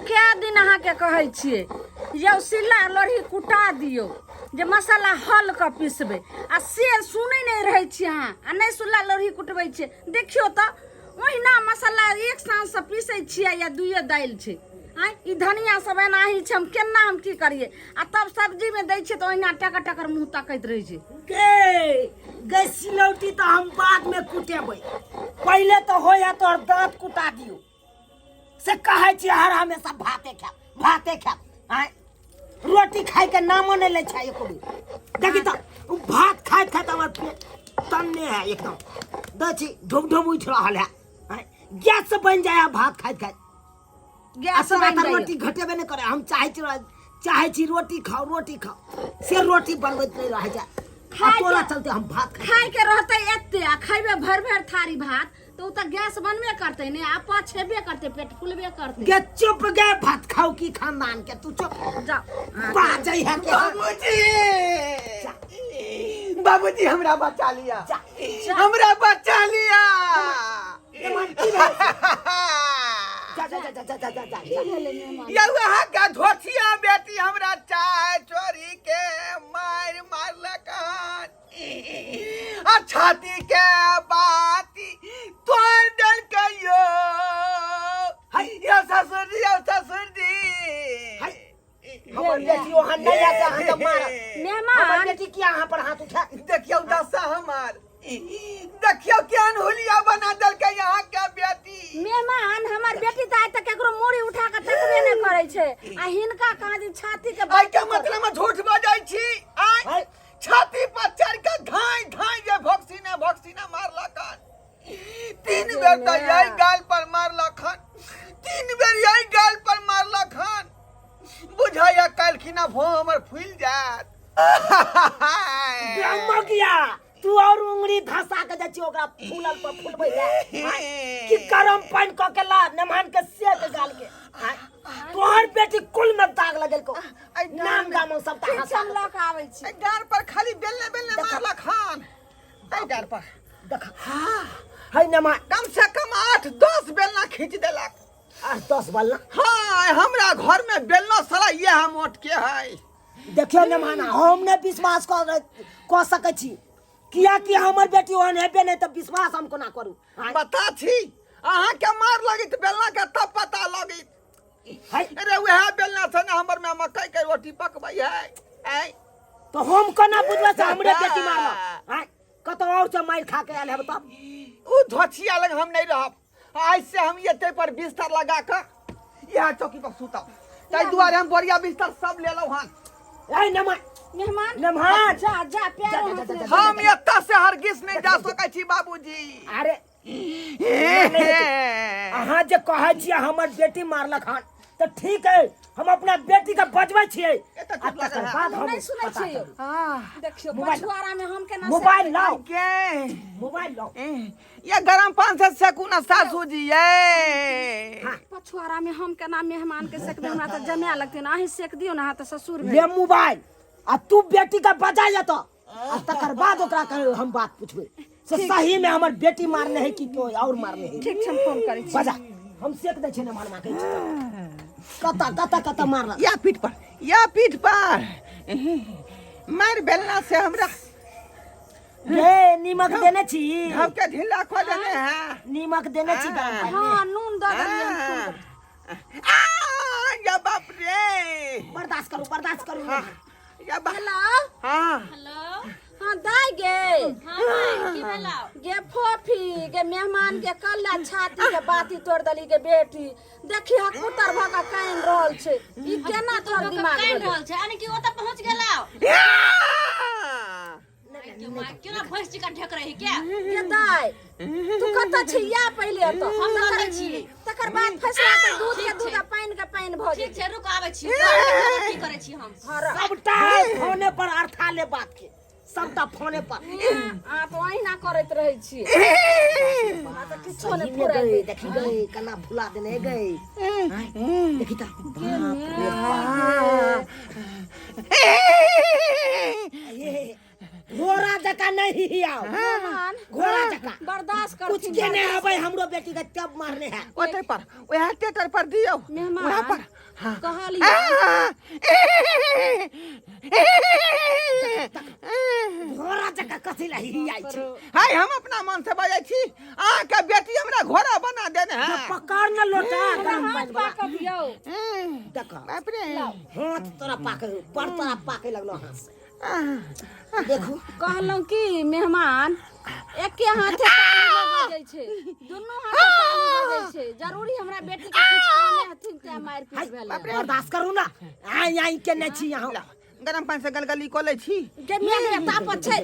क्या दिन अहाँ के कहै छियै जे सिल्ला लोढ़ी कुटा दियौ जे मसाला हल के पीसबै आ से सुनै नहीं रहै छी अहाँ आ नहीं सिल्ला लोढ़ी कुटबै छियै देखियो तऽ ओहिना मसाला एक साँझ से पीसै छियै या दुइये दालि छै ई धनिया सब एनाही छै हम केना हम की करिए आ तब सब्जी में दै छियै तऽ ओहिना टकर टकर मुंह तकैत रहै छै गे सिलौटी तो हम बाद में कुटेबै पहले तो होया तोर दांत कुटा दियो से कहै छी हर हमेशा भाते खाब आय रोटी खाए के नामो नहीं ले छै एको देखी तो भात खाए खाए हमर पेट तन्ने है एकदम दछि ढुम ढुम उठ रहल है गैस से बन जाए भात खाए खाए गैस से रोटी घटेबे नहीं करे हम चाहे छी रोटी खाओ से रोटी बनबैत नहीं रह जाए तोरा चलते हम भात खाए के रहते एते आ खाइबे भर भर थारी भात तो त गैस बनबे करते ने आपा छेबे करते पेट फुलबे करते गे चुप गे भात खाओ की खानदान के तू चुप जाओ बाजै है के बाबूजी हमरा बचा लिया हमरा बचा लिया का धोतिया बेटी हमरा चाय चोरी के मार लकन आ छाती के बाती तोड़ डल के यो ससुर जी हमर बेटी वहां नहीं आके हां तो मार मेहमान हमर बेटी किया यहां पर हाथ उठा देखियो दशा हमार देखियो केहन होलिया बना दल के यहाँ के बेटी मेहमान हमर बेटी त आइ तक केकरो मोड़ी उठा के तकबे नहीं करे छै आ हिनका काजी छाती के आई के मतलब में झूठ बजाई छी आई छाती पर चढ़ के धाई जे भक्सीना मारलकन 3 बेर तो यही गाल पर मारलकन 3 बेर यही गाल पर मारलकन बुझाया काल खिना भो हमर फूल जात ब्रह्म किया तू और उंगली धसा के दछि ओकरा फूलल पर फुलबै ले कि गरम पानी क के ला नमान के सेक गाल के तोहर बेटी कुल में दाग लगल को नाम गाम सब ता हंसा लक आबै छी डार पर खाली बेलने मारला खान तै डार पर देख हां है नमा कम से कम 8-10 बेलना खींच देलक 8-10 बेलना हां हमरा घर में बेलना साला ये हम मोट के है देखियो नमाना हम ने विश्वास क सकै छी किया कि हमर बेटी ओहन हेबे नहीं तो विश्वास हम कोना करू बता छी अहाँ के मार लगित बेलना के तब पता लगित अरे वह बेलना से ना हमर में मकई के रोटी पकबै है तो हम कोना बुझबे से हमरे बेटी मारल है कतो और से मार खा के आल है तब उ धोछिया लग हम नहीं रहब आज से हम एते पर बिस्तर लगा के यहां चौकी पर सुतब तै दुआरे हम बढ़िया बिस्तर सब ले लो हन ए मेहमान जा प्यार हम एत्ता से हरगिज नहीं जा सकै छी बाबूजी अरे अहाँ जे कहै छियै हमर बेटी मारलक हन तो ठीक है हम अपना बेटी के बजबै छियै बाद हम नहीं सुनै छियै देखियो पछुआरा में हम केना मोबाइल लाओ के मोबाइल लाओ ये गरम पानी से सेकुना सासू जी ये पछुआरा में हम केना मेहमान के सेक दे हमरा त जमे लगते ना अही सेक दियो ना त ससुर ले मोबाइल आ तू बेटी का बजा जा तो आ तकर बाद ओकरा कहे हम बात पूछबे से सही में हमर बेटी मारने है कि कोई और मारने है ठीक छै फोन करै छी बजा हम सेक दे छै ने मारमा के कता मारला या पीठ पर मार बेलना से हमरा गे नीमक देने छी हम के ढीला खो देने है नीमक देने छी गरम पानी हां नून द देलियन या बाप रे बर्दाश्त करू या हेलो हां हां दाई गे हां की भेला गे फोफी गे मेहमान के कल्ला छाती के बाती तोड़ दली के बेटी देखी हकुतर भका काइन रहल छै ई केना तोर दिमाग काइन रहल छै यानी कि ओतऽ पहुंच गेलाओ केना भैंस चिका ढक रही क्या ये दाई तू कत छिया पहले तो हम करै छी तकर बाद फसला के दूध के पानी के पानी भ ठीक छै रुक आबै छी की करै छी हम सबटा फोने पर अर्था ले बात के सबटा फोने पर आ तो अहिना करैत रहै छी आ त किछो नै पूरा देखी गई कना भुला देने गई देखी त घोड़ा जका नहीं आओ घोड़ा जका बर्दाश्त कर कुछ के नहीं आवे हमरो बेटी के तब मारने है ओते पर ओहे टेटर पर दियो मेहमान वहां पर कहलिए घोड़ा जका कथी ला ही आई छी हाय हम अपना मन से बजै छी अहाँ के बेटी हमरा घोड़ा बना देने है पकड़ न लोटा गरम हाथ पानी वाला पाक दियो देख बाप रे हाथ तोरा पाके पर तोरा पाके लगलो हाथ से देखो कहलहुँ कि मेहमान एके हाथे ताली बजै छै दुनू हाथे ताली बजै छै जरूरी हमरा बेटी के किछ कामे हथिन ते मार पीट भेल बर्दाश्त करू ना आई आई के नै छी यहाँ गरम पानी से गलगली कऽ लै छी के मेघ तापत छै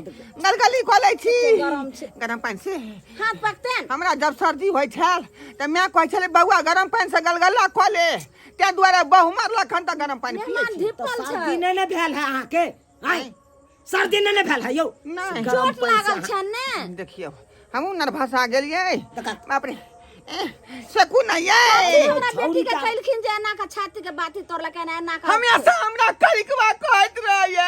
गलगली कऽ लै छी गरम छै गरम पानी से हाथ पकतेन हमरा जब सर्दी होइ छल तऽ मैं कहै छलै बौआ गरम पानी से गलगला कऽ ले तै दुआरे बहु मारलक हन तऽ गरम पानी पियै मेहमान छी धिपल छै सर्दी नै भेल है अहाँ के आई सर्दी नै भेल है यौ नहीं चोट लागल छै ने देखियो हमहू नर्भसा गेलियै देखा बाप रे सकू नहीं ये हमरा बेटी के कहलखिन जे एना के छाती के बाती तोड़लक एना के हमेशा हमरा करिकवा कहत रहैया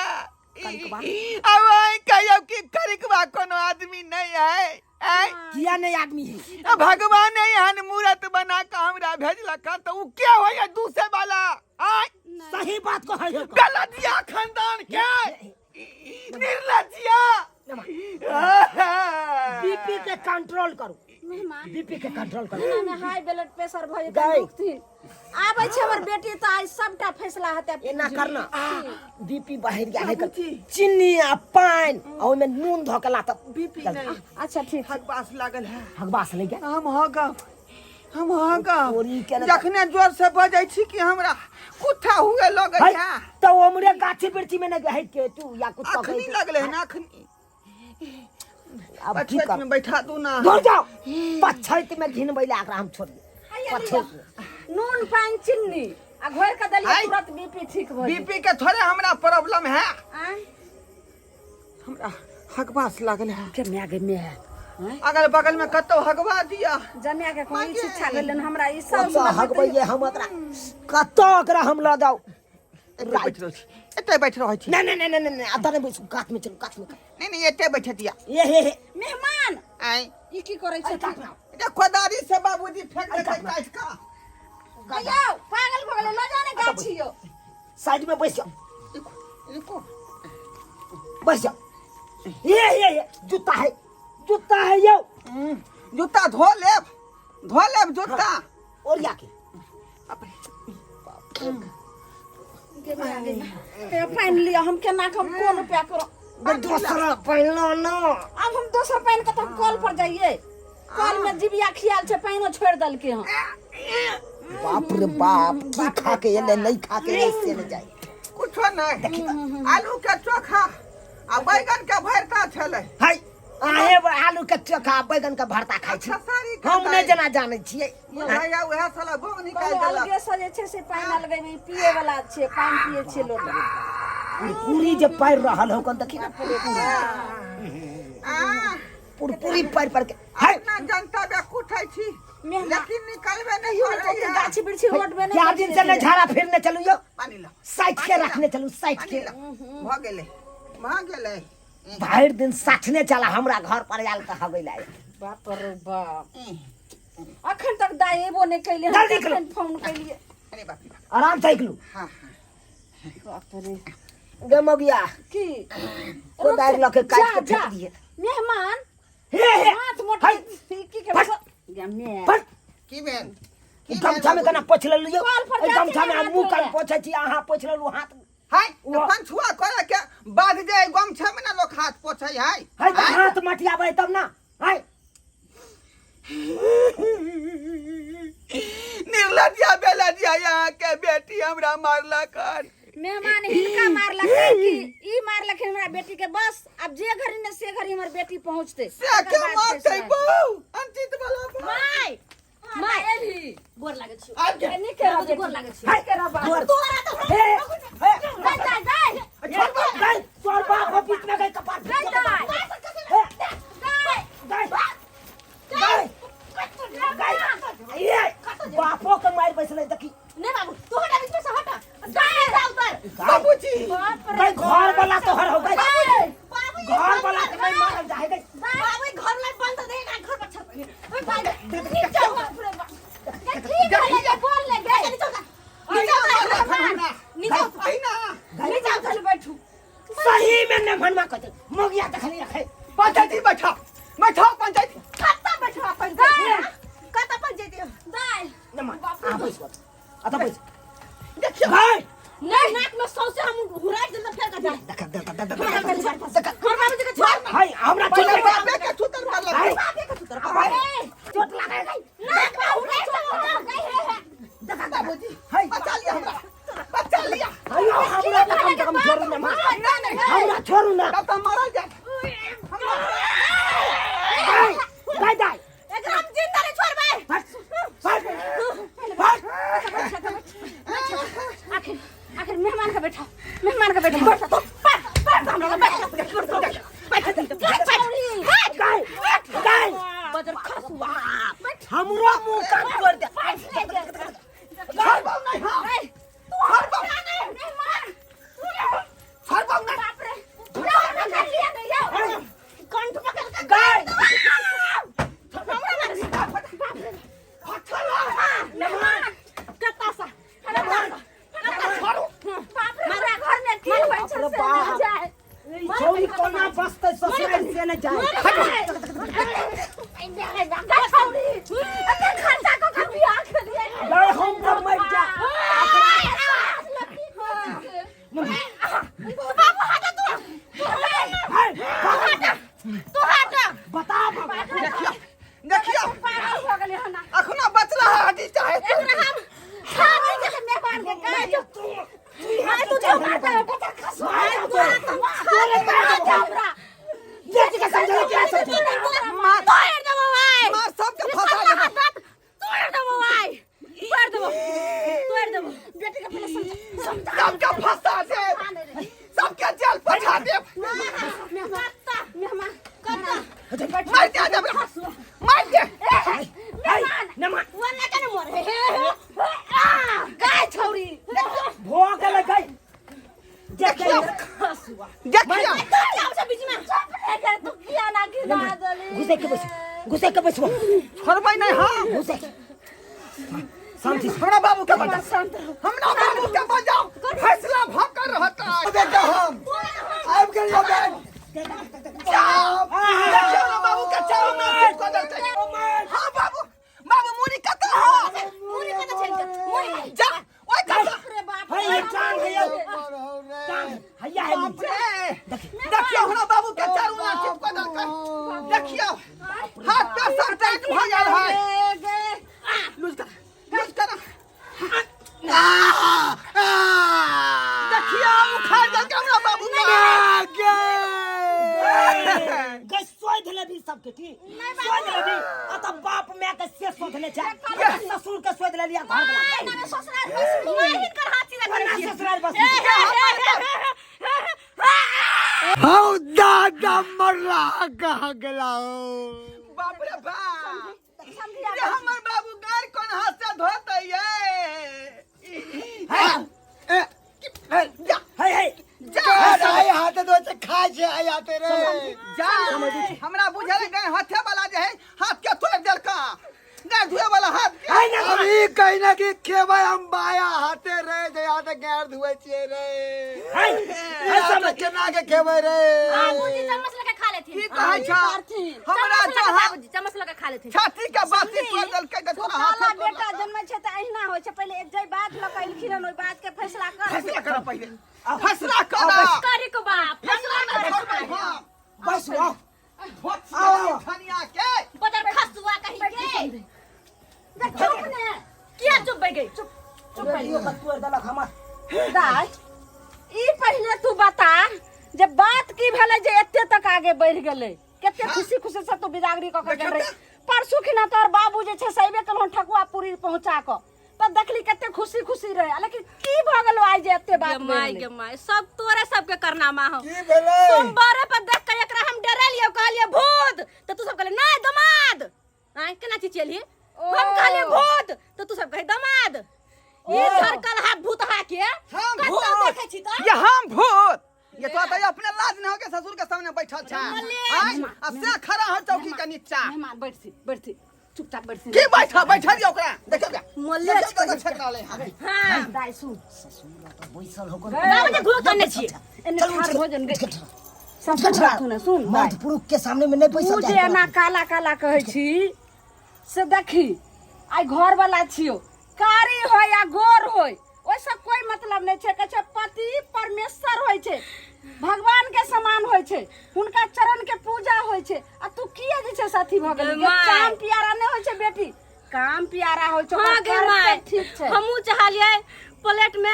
अब आई कहियो कि करिकवा कोनो आदमी नहीं है किया नहीं आदमी है भगवान ने एहन मूरत बना के हमरा भेजलक तो उ क्या होया दूसरे वाला सही बात को है गलतिया खानदान के निर्लजिया बीपी के कंट्रोल करू मेहमान बीपी के कंट्रोल करू में हाई ब्लड प्रेशर भए गई। दुखथिन आबै छै हमर बेटी त आई सबटा फैसला हेतै एना करना बीपी बाहर गया है चीनी आ पानी और में नून धोकला त बीपी नहीं अच्छा ठीक हकबास लागल है हगबास ले गया हम हगम तोरी के जखने जोर से बजै छी कि हमरा कुत्ता हुए लगै है है तो ओमरे गाछी बिरछी में न है के तू या कुछ अखनी लगले है ना अखनी अब की पछैत कर में बैठा दू ना दूर जाओ पछैत में घिन बैला एकरा हम छोड़ दे पछैत नून पानी चीनी आ घोर के दलिया आई। तुरंत बीपी ठीक भ बीपी के थोड़े हमरा प्रॉब्लम है आ हमरा हकबास लागल है के मैगे में अगल बगल में कतो हगवा दिया जमिया के कोई शिक्षा गेलन हमरा ई सब सब हगबै हम एकरा कतो एकरा हम ल जाओ एते बैठ रहै छी नहीं नहीं नहीं नहीं अदर में बैसू गाछ में चलो गाछ में नहीं एते बैठ दिया ये मेहमान आई ई की करै छै ये खोदारी से बाबूजी फेंक देते काट का कहियो पागल भ गेलै ल जाने गाछी यो साइड में बैस जाओ इनको बैस जाओ ये जूता है यो जूता धो लेब जूता और या के ते पाइन लिया हम केना हम कोन रुपया करो दूसरा पहलो ना अब हम दोसर पाइन के तो हम कॉल पर जाइए कॉल में जिबिया खियाल छै पाइनो छोड़ दलके हम बाप रे बाप की खा के ये नहीं खा के ऐसे न जाए कुछो नहीं आलू के चोखा आ बैगन के भरता छले हाय आहे आलू के चोखा बैगन के भरता खाइ छी सारी हम नहीं जना जाने छियै भैया उहे साला बोग निकाल कहलो देला अलगे से जे छै से पाइन अलगेबै पिए वाला छै पाइन पिए छै लोग पूरी जे पैर रहल हो कन देखी ना पूरी पैर के हाय अपना जनता बे कुटै छी मेहमान लेकिन निकलबे नहीं हो रही है गाछी बिरछी रोड में चार दिन से न झाड़ा फिरने चलू यो पानी ला साइड के रखने चलू साइड पानी के ला भ गेले भर दिन साठने चला हमरा घर पर आयल त हगै लाए बाप रे बाप अखन तक दाएबो नहीं कैले जल्दी करो। हम फोन कैलिए अरे बाप रे आराम से निकलू हां बाप रे गमगिया की को दायर लके काट के जा, फेंक दिए मेहमान हे हाथ मोटे की के फट। गमे फट की बेन गमछा में कना पोछ लेलियो कॉल पर जाके गमछा में हाथ मुंह कर धोले। पोछे छी अहाँ पोछ लेलु हाथ हाय वो- पंछुआ करे के बांध दे गमछा में ना लोग हाथ पोछै हाय है त हाथ मटियाबै तब ना है निर्लजिया बेलजिया यहाँ के बेटी हमरा मारला कर मेहमान हिनका मारलक कि ई मारलक हमरा बेटी के बस अब जे घरी ने से घरी हमर बेटी पहुंचते से के मारतै बहू अंतित वाला माय माय एली गोर लागै छी आब जा एनी के बाबूजी गोर लागै छी हाय के रबा गोर। तोरा तो हे हे जाय जाय जाय छोड़ बाप गई तोर बाप को बीच में गई कपार जाय फेंक जाय हे जाय गई ये बापो के मार बैसले देखी नहीं बाबू तू हटा बीच में से हटा जाए जा उधर बाबूजी गई घर वाला तोहर हो गई बाबू घर वाला के नहीं मारल जाए गई बाबू घर में बंद दे ना घर पर छत ओए भाई नीचे बाप रे बाप ठीक है ले बोल ले गए नीचे ने भनवा कहते मोगिया देखली रखे पंचायती बैठा बैठा पंचायती कत्ता बैठवा पंचायत कत्ता पंचायत दाई नमा आ बैस आता बैस देखियो भाई नहीं नाक में सौसे हम हुराई दे फेंक दे देख घर बाबूजी के छोड़ भाई हमरा पहले चोट बापे के छूतर मारला भाई बापे का सुतर चोट लगा गई नाक में हुराई दे देख बाबूजी हाय बचा लिया हमरा बचा लिया अयो हमरा तो कम छोड़ू ना मां नहीं हमरा छोड़ू ना तब तो मारा जा भाई दाई एकदम जिंदा रे छोड़ भाई आखिर आखिर मेहमान का बैठा मेहमान का बैठा तो हम लोग बजर खसुआ हमरो मुंह काट कर दे हर बाप नहीं हां हर बाप हर बाप नहीं बाप रे पूरा कर लिया गया कंठ पकड़ के गाय मेहमान कत्ता सा मारा घर में की होय छै से ना जाए छोरी कोना बसते ससुराल से न जाए खर्चा को कभी आंख लिए गाय हम तो मर जा बाबू हटा तू हटा बता देखियो पागल हो गेले हना अखना बचला हड्डी चाहे एकरा हम खाने के मेहमान के कहे जो तू जो बात है पता खसवा तोरे बात हमरा ये के समझे क्या समझे मार तोड़ दबो भाई मार सबके फंसा दे तोड़ दबो भाई तोड़ दबो बेटी का पहले समझा सबके फंसा दे सबके जेल पठा दे मेहमान कत्ता मार दे जब मार दे मेहमान नमा वरना कने मरे गाय छोरी भोग लगे देखियो देखियो जाओ से बीच में चुप रह कर तू किया ना गिरा दली घुसे के बस छोड़बै नहीं हां घुसे शांति हमरा बाबू के बजा शांत रहो हमरा बाबू के बजाओ फैसला भकर रहता बेटा हम आब गेल यो बेन देखियो ना बाबू के चारों में सिट को देते हां बाबू बाबू मुरी कत हो मुरी कत चल गया मुरी जा ओए कत रे बाप हाय ये टांग है हैया है बाप रे देखियो हमरा बाबू के चारों में सिट को देते देखियो हाथ पे सर टाइट हो गेल है लूज कर देखियो उखाड़ दे हमरा बाबू के गै सोई धले भी सबके की सोई धले भी अत बाप मैं के से सोई धले जा ससुर के सोई धले लिया घर वाला ना ससुराल बस माहिन कर हाथी वरना रख ससुराल बस हाउ दादा मरला कहाँ गेला बाप रे बाप ये हमर बाबू गार कोन हाथ से धोते ये हाय जा हाथ धो से खा जे आया तेरे जा हमरा बुझल गए हाथे वाला जे है हाथ के तोड़ देल का गार धुए वाला हाथ अभी कहीं ना कि खेबे हम बाया हाथे रे जे हाथ गार धुए छिए रे हाथ केना के खेबे रे बाबूजी चम्मच लेके खा लेथिन की कहै छ हमरा जो बाबूजी चम्मच लेके खा लेथिन छाती के बाती कर देल के तोरा काला हाथ बेटा जन्म छै त अहिना होइ छै पहिले एक जई बात लकैल खिरन ओइ बात के फैसला कर फैसला कर पहिले फैसला कर करे को बाप फैसला कर बस वाह आओ धनिया के बदर खसुआ कहि के देख चुप ने किया चुप बैठ गई चुप चुप यो कतुर दलक हमर दाई ई पहिले तू बता जब बात की भेले जे एते तक आगे बढ़ गेलै केते खुशी खुशी से तू बिदागरी क के गेल रही परसु खिना तोर बाबू जे छै सैबे कलहु ठकुआ पूरी पहुंचा क तब देखली केते खुशी खुशी रहे लेकिन की भ गेलो आइ जे एते बात गे माय सब तोरे सबके करनामा हो की भेलै सोमवारे पर देख के एकरा हम डरलियो कहलिए भूत तो तू सब कहले नहीं दमाद आय केना चीज चलिए हम कहलिए भूत तो तू सब कहे दमाद ये झरकल हाथ भूत हा के हम कतौ भूत देखे छी त ये हम भूत ये तो आता अपने लाज न होके ससुर के सामने बैठल छ अब से खड़ा हो चौकी के नीचा मेहमान बैठ सी चुपचाप बैठ सी की बैठा दियो ओकरा देखो क्या मल्ले छकरा ले हां दाई सुन बैसल होकर बाबूजी घुस करने छी एने ठार भोजन गई सुन सुन मर्द पुरुष के सामने में नहीं पैसा तू जे एना काला काला कहै छी से देखी आई घर वाला छियो कारी हो या गोर हो ओइसे कोई मतलब नहीं छे कहे पति परमेश्वर होय छे भगवान के समान होय छे उनका चरण के पूजा होय छे आ तू किए जे छे साथी भ गेली काम प्यारा नहीं होय छे बेटी काम प्यारा होय छे हां गे माय ठीक छे हमहू चाहलिए प्लेट में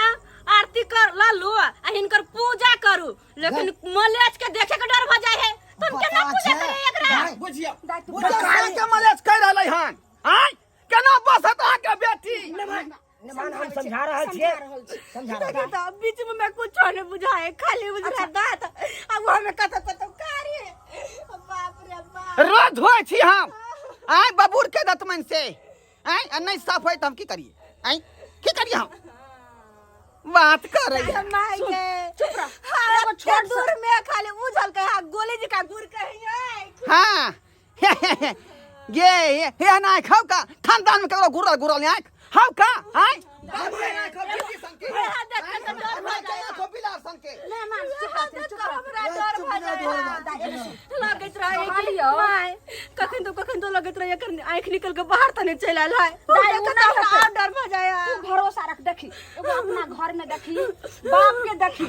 आरती कर ला लो आ हिनकर पूजा करू लेकिन मलेच के देखे के डर भ जाय है तुम केना पूजा करे एकरा बुझियो बुझियो। काहे के मलेच कह रहलै हन आय केना बसत अहाँ के बेटी निमान हम समझा रहल छियै समझा रहल तो बीच में मैं कुछ नहीं बुझाए खाली बुझा दांत अब हमें कत कारी बाप रे बाप रोज होय छी हम आय बबूर के दतमन से आय नहीं साफ होय त हम की करिए आय की करिए हम बात कर रही है माय के चुप रह हां छोड़ दूर में खाली बुझल के गोली जी का गुर कहिए हां ये ना खाओ का खानदान में ककरो गुरल गुरल है हाउ का आय मेहमान चुप लगत रहे माय कखन तो लगत रहे एकर आंख निकल के बाहर तने चल आल है डर भ जाया तू भरोसा रख देखी एगो अपना घर में देखी बाप के देखी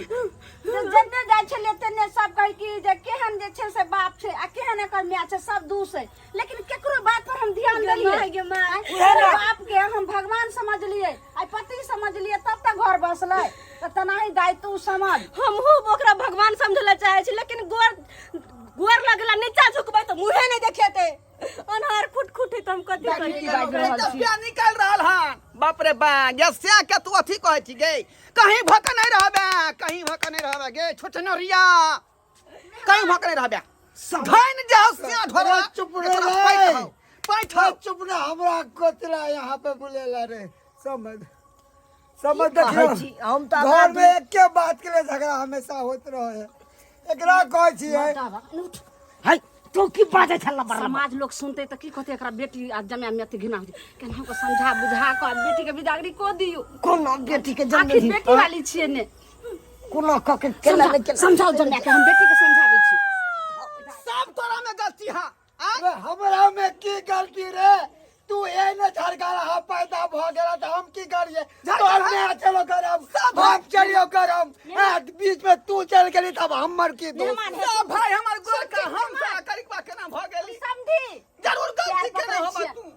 जन्ने जाय छे लेते ने सब कह की जे केहन जे छे से बाप छे आ केहन एकर माय छे सब दूस है लेकिन केकरो बात पर हम ध्यान देलिए बाप के हम भगवान समझ लिए आई पति समझ लिए तब तक घर बसले त तनाही दाय तू समझ हमहू ओकरा भगवान समझला चाहे छी लेकिन गोर लगला नीचा झुकबै त मुंहे नहीं देखेते अनहार खुटखुटी त हम कथि करी निकल रहल हन बाप रे बा यस्या के तू अथी कहै छी गे कहीं भक नहीं रहबे कहीं भक नहीं रहबे गे छोटनरिया कहीं भक नहीं रहबे धन जहसिया ढोरा चुप रे पैठा चुप ना हमरा कोतरा यहाँ पे बुलेला रे समझ देखियो हम तो घर में एक के बात के लिए झगड़ा हमेशा होत रहे एकरा कहै छी हाय तू की बात छल्ला बड़ समाज लोग सुनते त की कहते एकरा बेटी आ जमे में अति घिना हो केन हमको समझा बुझा के बेटी के बिदागरी को दियो कोनो बेटी के जन्म आखिर दी बेटी वाली छिए ने कोनो क के केला नहीं केला समझाओ जमे के हम बेटी के समझाबै छी सब तोरा में गलती है अरे हमरा में की गलती रे तू एने झरगाड़ा पैदा भ गेला त हम की करिए तोर में चलो करम हम चलियो करम बीच में तू चल गेली तब हमर की दोस्त सब भाई हमर गोर का हम का करिकवा केना भ गेली समझी जरूर गलती केना होबा तू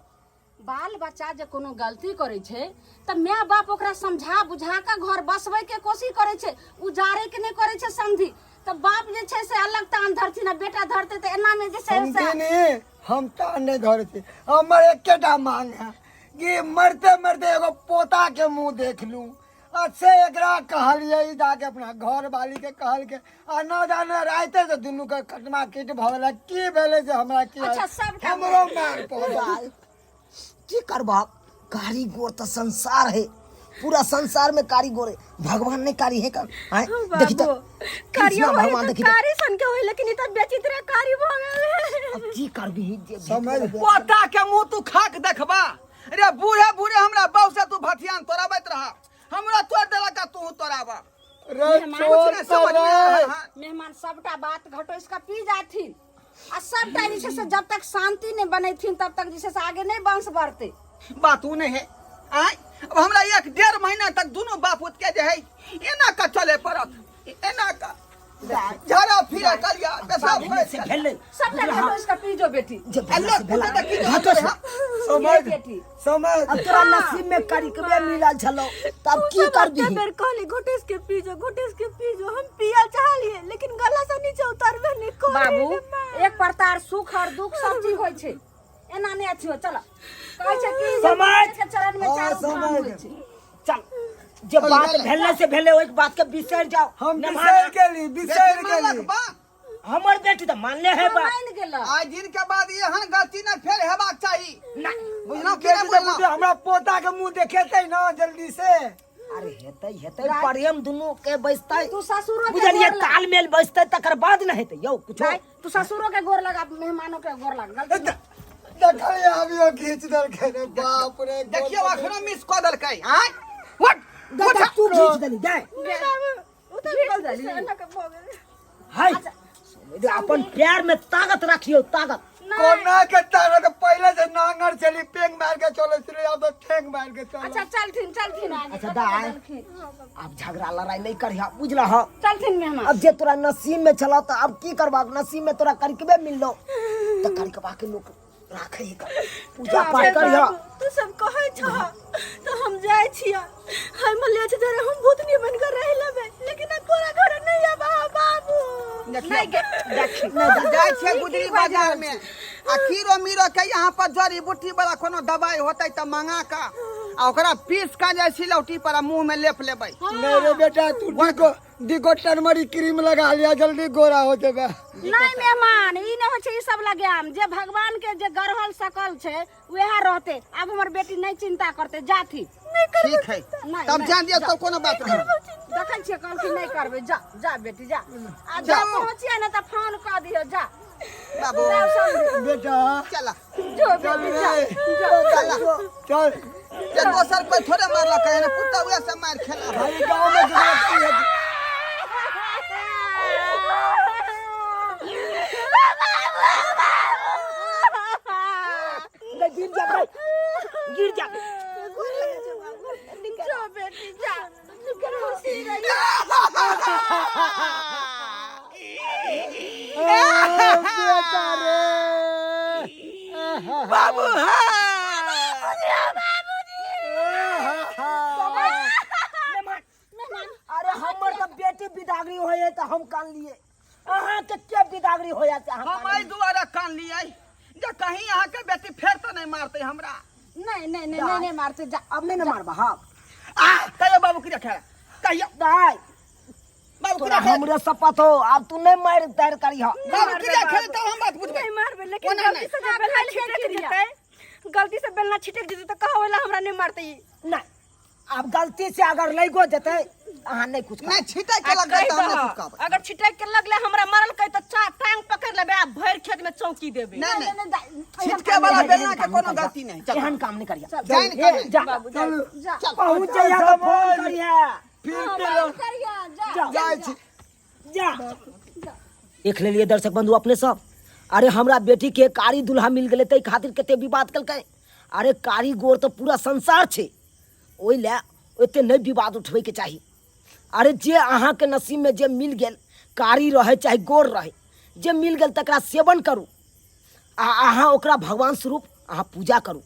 बाल बच्चा जे कोनो गलती करे छे त माय बाप ओकरा समझा बुझा के घर बसबै के कोशिश करे छे उजारे के नहीं करे छे समझी त बाप जे छे से अलग तान धरती ना बेटा धरते त एना में जे से हम तान नहीं धरती हमर एकेटा मांग है कि मरते मरते एगो पोता के मुंह देख लूं अच्छे एकरा कहलिए जाके अपना घर वाली के कहल के आ न जाने राते तो दुनू के कटमा किट भगला की भेले जे हमरा की अच्छा, सब काम हमरो मार पड़ा की करबा कारीगर तो संसार है पूरा संसार में कारीगर है भगवान ने कारी है का देखी तो कारियो भगवान देखी तो कारी सन के होय लेकिन ई त बेचित्र कारी भ गेल अब की करबी समझ पोता के मुंह तू खाक देखबा रे बूढ़े बूढ़े हमरा बाऊ से तू भथियान तोराबैत रहा हमरा तोड़ देला का तू तोराबा रे कुछ नहीं समझ में आ रहा है मेहमान सबटा बात घटो इसका पी जाथिन आ सबटा जैसे से जब तक शांति नहीं बनेथिन तब तक जैसे से आगे नहीं वंश बढ़ते बात ऊ नहीं है आय अब हमरा 1.5 महीना तक दोनों बाप उठ के जे है एना का चले पड़त एना का झरा फिरा करिया पेशाब से भेले सबटा घटो इसका पी जो बेटी जब अल्लाह से भेला पुत्र की घाटो से समझ बेटी समझ अब तोरा नसीब में कारीगर मिलल छलो तब की करबी बेर कहली घोटेस के पीजो हम पिया चाह लिए लेकिन गला से नीचे उतरबे नहीं कर बाबू एक प्रकार सुख और दुख सब चीज होय छे एना नहीं अच्छी हो चलो कहै छे कि समाज के चरण में चारों काम समाज। होय छे चल जब बात भेले से भेले ओइ बात के बिसर जाओ हम न बिसर गेली हमर बेटी तो मानले है बा मान गेला आज दिन के बाद एहन गलती न फेर हेबाक चाही बुझलौ कि बेटी नहीं तो बुझलौ हमरा पोता के मुंह देखेतै ना जल्दी से अरे हेतै प्रेम दुनू के बैसतै तू ससुरो के बुझलिए गोर लग। तालमेल बैसतै तकर बाद न हेतै यौ कुछ भाई तू ससुरो के गोर लगा मेहमानों के गोर लग गलती देखलिए अभियो खींच दल के रे बाप रे देखियो अखनो मिस क देलकै आय व्हाट देख तू खींच देली जाय उतर निकल जाली हाय अपन पैर में ताकत रखियो, ताकत। कोना के ताकत पहले से नांगर चली पेंग मार के चले फिर अब तो ठेंग मार के चले। अच्छा चलथिन अच्छा दाई अब झगड़ा लड़ाई नहीं करिया, बुझला ह? चलथिन मेहमान। अब जे तोरा नसीब में चला तो अब की करबा, नसीब में तोरा करकबे मिल लो तो करकबा के लोग राखे ही कर पूजा पाठ करिया। तू सब कहै छ तो हम जाय छिया, हम ले छ जरा हम भूतनी बन कर रह लेबे, लेकिन तोरा घर नहीं आबा बाबू। नहीं देखी जाय छे गुदरी बाजार में आ कीरो मीरो के यहाँ पर जड़ी बूटी वाला कोनो दवाई होतै त मंगा का आ ओकरा पीस का जाय सिलौटी पर मुंह में लेप लेबै। नहीं रे बेटा तू दिगो टरमरी क्रीम लगा लिया जल्दी गोरा हो जाबे। नहीं मेहमान ई न होय छै ई सब लगाम, जे भगवान के जे गरहल सकल छै वह रहते। अब हमर बेटी नहीं चिंता करते जाथी। ठीक है तब जान दिया तो कोनो बात नहीं। देखै छियै कहल कि नहीं करबे, जा जा बेटी जा। आ जा पहुंचिया न त फोन क दियो जा बाबू बेटा चला जो बेटी जा चल ये दोसर कोई थोड़े मारला कहे ना कुत्ता उहे से मार खेला भाई। भाई गांव में जरूरत है। गिर जा भाई, गिर जा। जो बेटी जा खुशी रही। बेटा रे बाबू अरे हमर तो बेटी बिदागरी होए तो हम कान लिए, अहाँ के क्या बिदागरी होया से हम आई दुआरा कान लिए जे कहीं यहाँ के बेटी फेर तो नहीं मारते हमरा। नहीं मारते जा। अब नहीं न मारबा हम। कहियो बाबू की रखे कहियो दाई बाबू की तोरा रखे हमरे सपत हो, अब तू नहीं मार तैर करी ह। बाबू की रखे तो हम बात बुझबे। नहीं मारबे, लेकिन कोना गलती से बेलना छिटक जेतै, गलती से बेलना छिटक जेतै त कहो वाला हमरा नहीं मारते। नहीं अब गलती से अगर लइगो जेतै अहाँ नहीं कुछ नहीं छिटै के लग जाता हमने कुछ कहबै। अगर छिटक के लगले हमरा मारल कहि त चा टांग पकड़ लेबे आ भर खेत में चौकी देबे। नहीं छिटके वाला बेलना के कोनो गलती नहीं। चल एहन काम नहीं करिया। जाइन कर जा जा पहुंच जाइया तो फोन करिया। फिर तेरा जा जाय छी। जा देख लेलिए दर्शक बंधु अपने सब। अरे हमरा बेटी के कारी दुल्हा मिल गेले तै खातिर कते विवाद कलकै। अरे कारी गोर तो पूरा संसार छे, ओइ ले ओते नहीं विवाद उठबै के चाही। अरे जे अहाँ के नसीब में जे मिल गेल, कारी रहे चाहे गोर रहे, जे मिल गेल तकरा सेवन करू आ अहाँ ओकरा भगवान स्वरूप अहाँ पूजा करू।